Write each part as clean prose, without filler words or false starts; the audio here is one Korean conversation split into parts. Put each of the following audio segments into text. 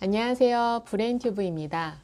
안녕하세요. 브레인튜브입니다.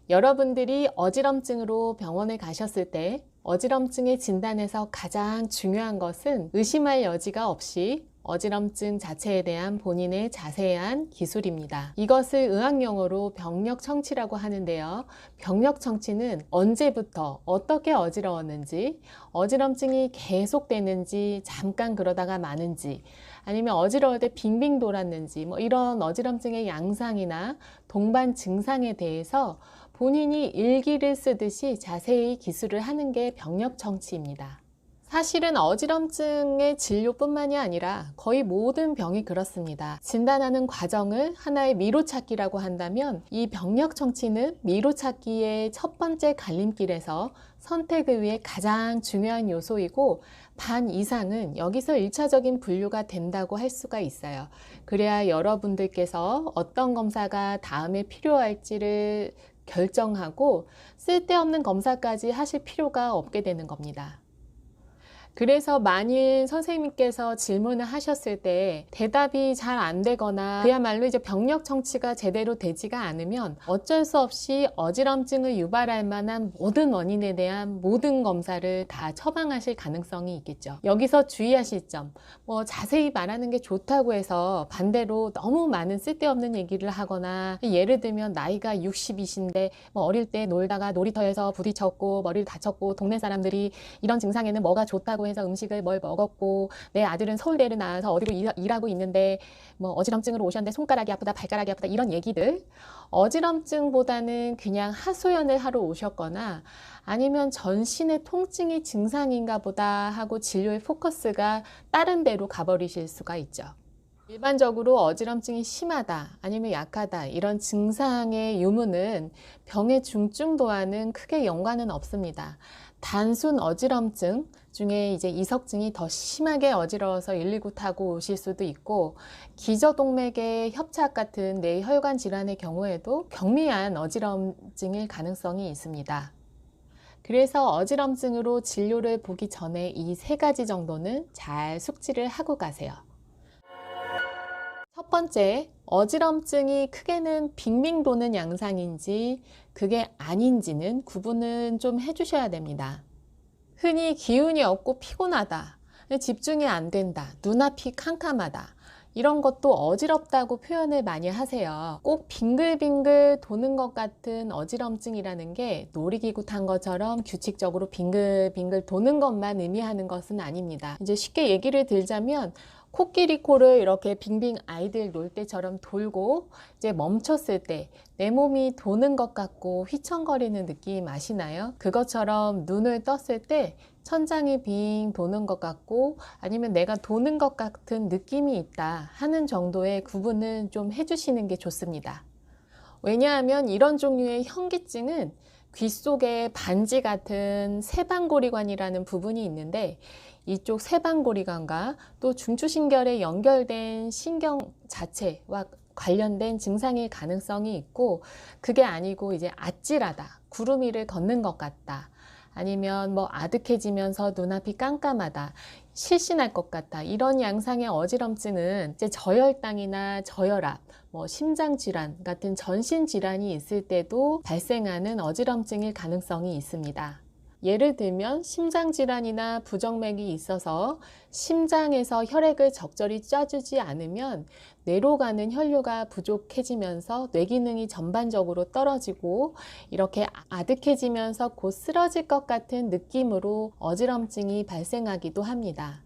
여러분들이 어지럼증으로 병원에 가셨을 때 어지럼증의 진단에서 가장 중요한 것은 의심할 여지가 없이 어지럼증 자체에 대한 본인의 자세한 기술입니다. 이것을 의학용어로 병력 청취라고 하는데요. 병력 청취는 언제부터 어떻게 어지러웠는지, 어지럼증이 계속되는지, 잠깐 그러다가 마는지, 아니면 어지러울 때 빙빙 돌았는지, 이런 어지럼증의 양상이나 동반 증상에 대해서 본인이 일기를 쓰듯이 자세히 기술을 하는 게 병력 청취입니다. 사실은 어지럼증의 진료뿐만이 아니라 거의 모든 병이 그렇습니다. 진단하는 과정을 하나의 미로찾기라고 한다면 이 병력 청취는 미로찾기의 첫 번째 갈림길에서 선택을 위해 가장 중요한 요소이고 반 이상은 여기서 1차적인 분류가 된다고 할 수가 있어요. 그래야 여러분들께서 어떤 검사가 다음에 필요할지를 결정하고 쓸데없는 검사까지 하실 필요가 없게 되는 겁니다. 그래서 만일 선생님께서 질문을 하셨을 때 대답이 잘 안 되거나 그야말로 이제 병력 청취가 제대로 되지가 않으면 어쩔 수 없이 어지럼증을 유발할 만한 모든 원인에 대한 모든 검사를 다 처방하실 가능성이 있겠죠. 여기서 주의하실 점, 자세히 말하는 게 좋다고 해서 반대로 너무 많은 쓸데없는 얘기를 하거나 예를 들면 나이가 60이신데 어릴 때 놀다가 놀이터에서 부딪혔고 머리를 다쳤고 동네 사람들이 이런 증상에는 뭐가 좋다고 해서 음식을 뭘 먹었고 내 아들은 서울대를 나와서 어디로 일하고 있는데 어지럼증으로 오셨는데 손가락이 아프다 발가락이 아프다 이런 얘기들, 어지럼증보다는 그냥 하소연을 하러 오셨거나 아니면 전신의 통증이 증상인가 보다 하고 진료의 포커스가 다른 데로 가버리실 수가 있죠. 일반적으로 어지럼증이 심하다 아니면 약하다 이런 증상의 유무는 병의 중증도와는 크게 연관은 없습니다. 단순 어지럼증 중에 이제 이석증이 더 심하게 어지러워서 119 타고 오실 수도 있고 기저동맥의 협착 같은 뇌혈관 질환의 경우에도 경미한 어지럼증일 가능성이 있습니다. 그래서 어지럼증으로 진료를 보기 전에 이 세 가지 정도는 잘 숙지를 하고 가세요. 첫 번째, 어지럼증이 크게는 빙빙 도는 양상인지 그게 아닌지는 구분은 좀 해주셔야 됩니다. 흔히 기운이 없고 피곤하다, 집중이 안 된다, 눈앞이 캄캄하다 이런 것도 어지럽다고 표현을 많이 하세요. 꼭 빙글빙글 도는 것 같은 어지럼증이라는 게 놀이기구 탄 것처럼 규칙적으로 빙글빙글 도는 것만 의미하는 것은 아닙니다. 이제 쉽게 얘기를 들자면 코끼리 코를 이렇게 빙빙 아이들 놀 때처럼 돌고 이제 멈췄을 때 내 몸이 도는 것 같고 휘청거리는 느낌 아시나요? 그것처럼 눈을 떴을 때 천장이 빙 도는 것 같고 아니면 내가 도는 것 같은 느낌이 있다 하는 정도의 구분은 좀 해주시는 게 좋습니다. 왜냐하면 이런 종류의 현기증은 귀 속에 반지 같은 세방고리관이라는 부분이 있는데 이쪽 세방고리관과 또 중추신결에 연결된 신경 자체와 관련된 증상일 가능성이 있고 그게 아니고 이제 아찔하다, 구름 위를 걷는 것 같다 아니면 아득해지면서 눈앞이 깜깜하다, 실신할 것 같다 이런 양상의 어지럼증은 이제 저혈당이나 저혈압, 심장질환 같은 전신질환이 있을 때도 발생하는 어지럼증일 가능성이 있습니다. 예를 들면 심장질환이나 부정맥이 있어서 심장에서 혈액을 적절히 쏴주지 않으면 뇌로 가는 혈류가 부족해지면서 뇌기능이 전반적으로 떨어지고 이렇게 아득해지면서 곧 쓰러질 것 같은 느낌으로 어지럼증이 발생하기도 합니다.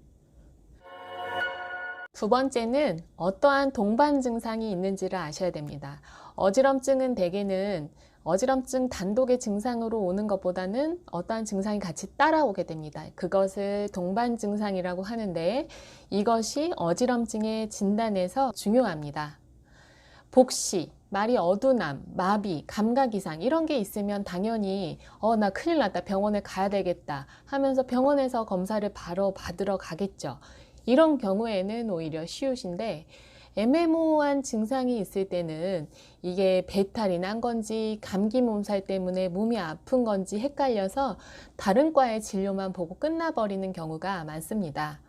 두 번째는 어떠한 동반 증상이 있는지를 아셔야 됩니다. 어지럼증은 대개는 어지럼증 단독의 증상으로 오는 것보다는 어떠한 증상이 같이 따라오게 됩니다. 그것을 동반 증상이라고 하는데 이것이 어지럼증의 진단에서 중요합니다. 복시, 말이 어두남, 마비, 감각 이상 이런 게 있으면 당연히 나 큰일 났다, 병원에 가야 되겠다 하면서 병원에서 검사를 바로 받으러 가겠죠. 이런 경우에는 오히려 쉬우신데 애매모호한 증상이 있을 때는 이게 배탈이 난 건지 감기 몸살 때문에 몸이 아픈 건지 헷갈려서 다른 과의 진료만 보고 끝나버리는 경우가 많습니다.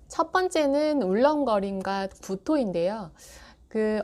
첫 번째는 울렁거림과 구토인데요.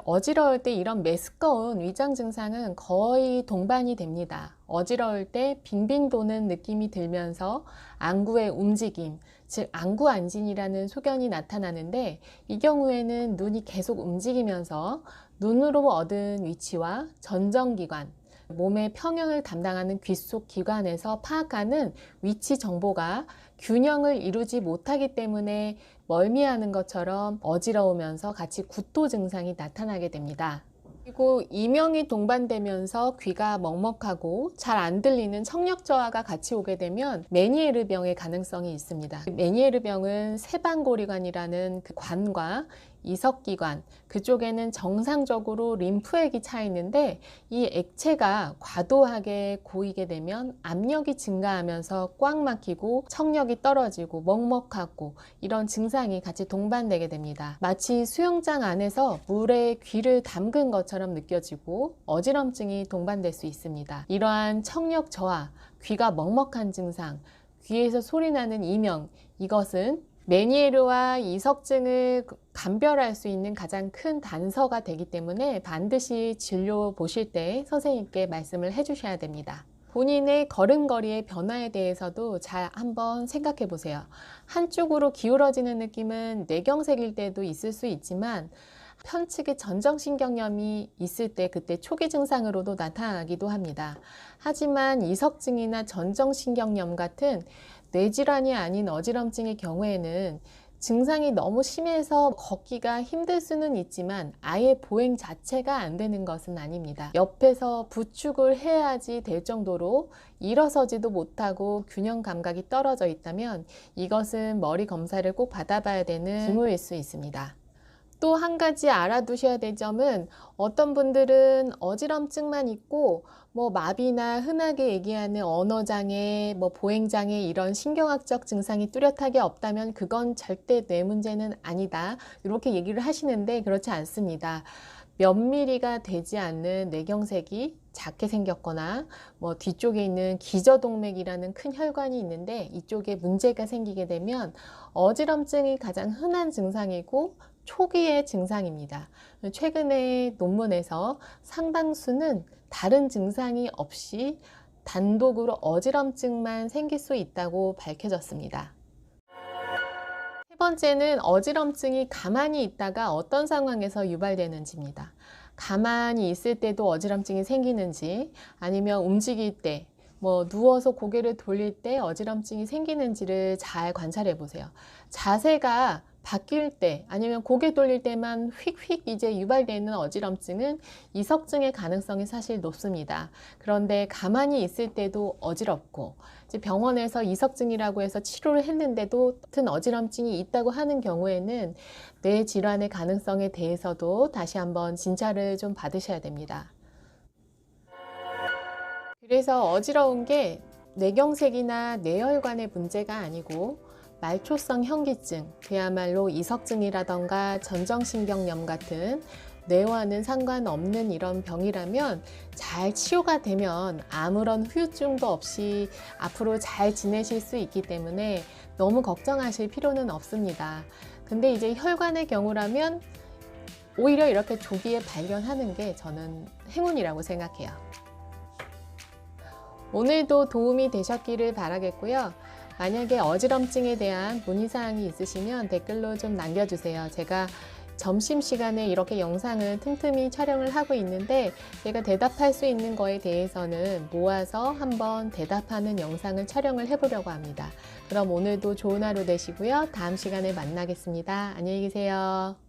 어지러울 때 이런 메스꺼운 위장 증상은 거의 동반이 됩니다. 어지러울 때 빙빙 도는 느낌이 들면서 안구의 움직임, 즉 안구안진이라는 소견이 나타나는데, 이 경우에는 눈이 계속 움직이면서 눈으로 얻은 위치와 전정기관, 몸의 평형을 담당하는 귀 속 기관에서 파악하는 위치 정보가 균형을 이루지 못하기 때문에 멀미하는 것처럼 어지러우면서 같이 구토 증상이 나타나게 됩니다. 그리고 이명이 동반되면서 귀가 먹먹하고 잘 안 들리는 청력 저하가 같이 오게 되면 메니에르 병의 가능성이 있습니다. 메니에르 병은 세방고리관이라는 그 관과 이석기관, 그쪽에는 정상적으로 림프액이 차 있는데, 이 액체가 과도하게 고이게 되면 압력이 증가하면서 꽉 막히고 청력이 떨어지고 먹먹하고 이런 증상이 같이 동반되게 됩니다. 마치 수영장 안에서 물에 귀를 담근 것처럼 느껴지고 어지럼증이 동반될 수 있습니다. 이러한 청력 저하, 귀가 먹먹한 증상, 귀에서 소리나는 이명, 이것은 메니에르와 이석증을 감별할 수 있는 가장 큰 단서가 되기 때문에 반드시 진료 보실 때 선생님께 말씀을 해주셔야 됩니다. 본인의 걸음걸이의 변화에 대해서도 잘 한번 생각해 보세요. 한쪽으로 기울어지는 느낌은 뇌경색일 때도 있을 수 있지만, 편측의 전정신경염이 있을 때 그때 초기 증상으로도 나타나기도 합니다. 하지만 이석증이나 전정신경염 같은 뇌질환이 아닌 어지럼증의 경우에는 증상이 너무 심해서 걷기가 힘들 수는 있지만 아예 보행 자체가 안 되는 것은 아닙니다. 옆에서 부축을 해야지 될 정도로 일어서지도 못하고 균형 감각이 떨어져 있다면 이것은 머리 검사를 꼭 받아봐야 되는 징후일 수 있습니다. 또 한 가지 알아두셔야 될 점은, 어떤 분들은 어지럼증만 있고 마비나 흔하게 얘기하는 언어장애, 보행장애 이런 신경학적 증상이 뚜렷하게 없다면 그건 절대 뇌 문제는 아니다, 이렇게 얘기를 하시는데 그렇지 않습니다. 몇 미리가 되지 않는 뇌경색이 작게 생겼거나 뒤쪽에 있는 기저동맥이라는 큰 혈관이 있는데 이쪽에 문제가 생기게 되면 어지럼증이 가장 흔한 증상이고 초기의 증상입니다. 최근에 논문에서 상당수는 다른 증상이 없이 단독으로 어지럼증만 생길 수 있다고 밝혀졌습니다. 세 번째는 어지럼증이 가만히 있다가 어떤 상황에서 유발되는지입니다. 가만히 있을 때도 어지럼증이 생기는지, 아니면 움직일 때, 누워서 고개를 돌릴 때 어지럼증이 생기는지를 잘 관찰해 보세요. 자세가 바뀔 때, 아니면 고개 돌릴 때만 휙휙 이제 유발되는 어지럼증은 이석증의 가능성이 사실 높습니다. 그런데 가만히 있을 때도 어지럽고, 이제 병원에서 이석증이라고 해서 치료를 했는데도 같은 어지럼증이 있다고 하는 경우에는 뇌 질환의 가능성에 대해서도 다시 한번 진찰을 좀 받으셔야 됩니다. 그래서 어지러운 게 뇌경색이나 뇌혈관의 문제가 아니고 말초성 현기증, 그야말로 이석증이라던가 전정신경염 같은 뇌와는 상관없는 이런 병이라면 잘 치료가 되면 아무런 후유증도 없이 앞으로 잘 지내실 수 있기 때문에 너무 걱정하실 필요는 없습니다. 근데 이제 혈관의 경우라면 오히려 이렇게 조기에 발견하는 게 저는 행운이라고 생각해요. 오늘도 도움이 되셨기를 바라겠고요. 만약에 어지럼증에 대한 문의사항이 있으시면 댓글로 좀 남겨주세요. 제가 점심시간에 이렇게 영상을 틈틈이 촬영을 하고 있는데 제가 대답할 수 있는 거에 대해서는 모아서 한번 대답하는 영상을 촬영을 해보려고 합니다. 그럼 오늘도 좋은 하루 되시고요. 다음 시간에 만나겠습니다. 안녕히 계세요.